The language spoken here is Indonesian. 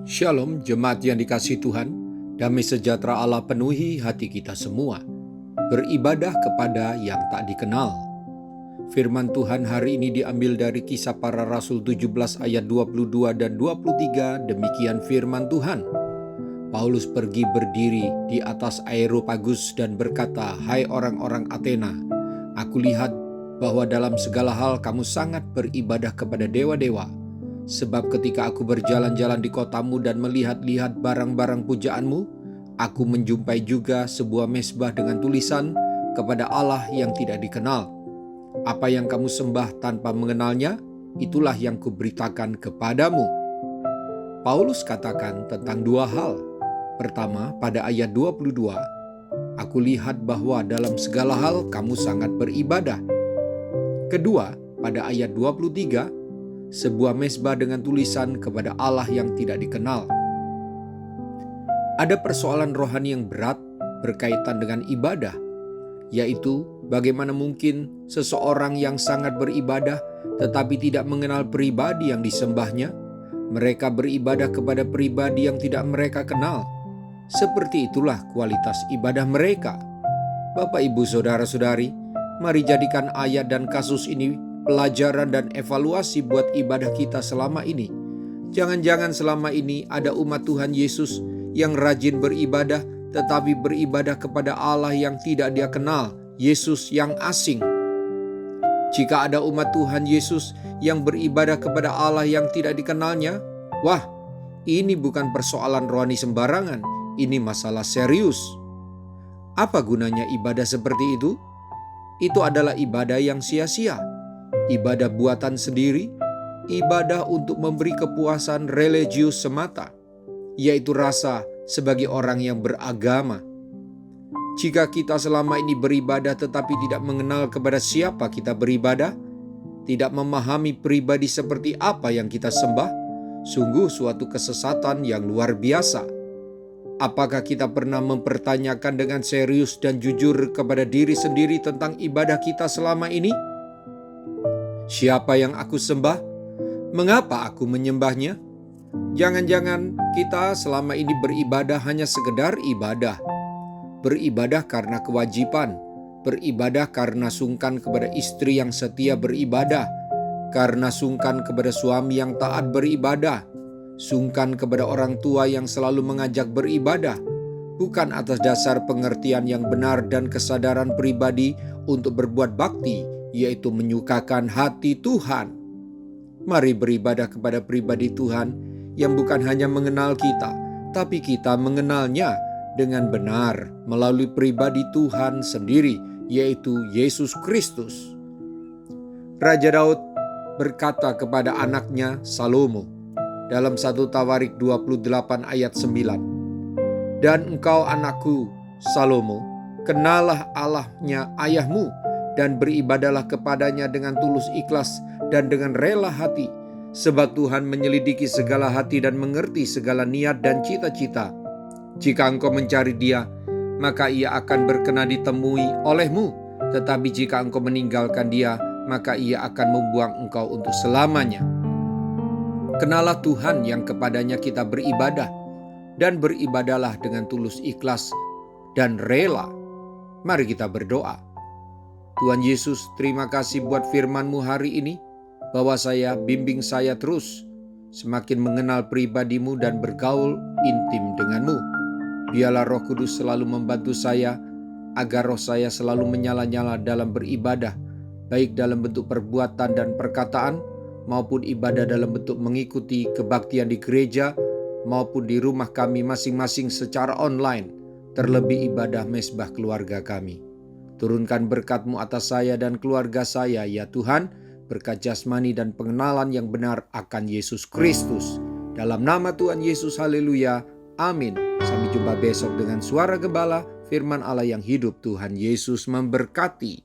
Shalom, jemaat yang dikasihi Tuhan. Damai sejahtera Allah penuhi hati kita semua. Beribadah kepada yang tak dikenal. Firman Tuhan hari ini diambil dari Kisah Para Rasul 17 ayat 22 dan 23. Demikian firman Tuhan. Paulus pergi berdiri di atas Areopagus dan berkata, "Hai orang-orang Athena, aku lihat bahwa dalam segala hal kamu sangat beribadah kepada dewa-dewa. Sebab ketika aku berjalan-jalan di kotamu dan melihat-lihat barang-barang pujaanmu, aku menjumpai juga sebuah mezbah dengan tulisan kepada Allah yang tidak dikenal. Apa yang kamu sembah tanpa mengenalnya, itulah yang kuberitakan kepadamu." Paulus katakan tentang dua hal. Pertama, pada ayat 22, "Aku lihat bahwa dalam segala hal kamu sangat beribadah." Kedua, pada ayat 23, sebuah mezbah dengan tulisan kepada Allah yang tidak dikenal. Ada persoalan rohani yang berat berkaitan dengan ibadah, yaitu bagaimana mungkin seseorang yang sangat beribadah tetapi tidak mengenal pribadi yang disembahnya. Mereka beribadah kepada pribadi yang tidak mereka kenal. Seperti itulah kualitas ibadah mereka. Bapak, Ibu, Saudara-saudari, mari jadikan ayat dan kasus ini pelajaran dan evaluasi buat ibadah kita selama ini. Jangan-jangan selama ini ada umat Tuhan Yesus yang rajin beribadah, tetapi beribadah kepada Allah yang tidak dia kenal, Yesus yang asing. Jika ada umat Tuhan Yesus yang beribadah kepada Allah yang tidak dikenalnya, wah, ini bukan persoalan rohani sembarangan, ini masalah serius. Apa gunanya ibadah seperti itu? Itu adalah ibadah yang sia-sia. Ibadah buatan sendiri, ibadah untuk memberi kepuasan religius semata, yaitu rasa sebagai orang yang beragama. Jika kita selama ini beribadah tetapi tidak mengenal kepada siapa kita beribadah, tidak memahami pribadi seperti apa yang kita sembah, sungguh suatu kesesatan yang luar biasa. Apakah kita pernah mempertanyakan dengan serius dan jujur kepada diri sendiri tentang ibadah kita selama ini? Siapa yang aku sembah? Mengapa aku menyembahnya? Jangan-jangan kita selama ini beribadah hanya sekedar ibadah. Beribadah karena kewajiban, beribadah karena sungkan kepada istri yang setia beribadah, karena sungkan kepada suami yang taat beribadah, sungkan kepada orang tua yang selalu mengajak beribadah, bukan atas dasar pengertian yang benar dan kesadaran pribadi untuk berbuat bakti, yaitu menyukakan hati Tuhan. Mari beribadah kepada pribadi Tuhan yang bukan hanya mengenal kita, tapi kita mengenalnya dengan benar melalui pribadi Tuhan sendiri, yaitu Yesus Kristus. Raja Daud berkata kepada anaknya Salomo dalam 1 Tawarik 28 ayat 9, "Dan engkau anakku Salomo, kenalah Allahnya ayahmu, dan beribadahlah kepadanya dengan tulus ikhlas dan dengan rela hati, sebab Tuhan menyelidiki segala hati dan mengerti segala niat dan cita-cita. Jika engkau mencari Dia, maka Ia akan berkenan ditemui olehmu, tetapi jika engkau meninggalkan Dia, maka Ia akan membuang engkau untuk selamanya." Kenalah Tuhan yang kepadanya kita beribadah, dan beribadahlah dengan tulus ikhlas dan rela. Mari kita berdoa. Tuhan Yesus, terima kasih buat firman-Mu hari ini, bahwa bimbing saya terus semakin mengenal pribadi-Mu dan bergaul intim dengan-Mu. Biarlah Roh Kudus selalu membantu saya, agar roh saya selalu menyala-nyala dalam beribadah, baik dalam bentuk perbuatan dan perkataan, maupun ibadah dalam bentuk mengikuti kebaktian di gereja, maupun di rumah kami masing-masing secara online, terlebih ibadah mezbah keluarga kami. Turunkan berkat-Mu atas saya dan keluarga saya, ya Tuhan, berkat jasmani dan pengenalan yang benar akan Yesus Kristus. Dalam nama Tuhan Yesus, haleluya, amin. Sampai jumpa besok dengan suara gembala, firman Allah yang hidup. Tuhan Yesus memberkati.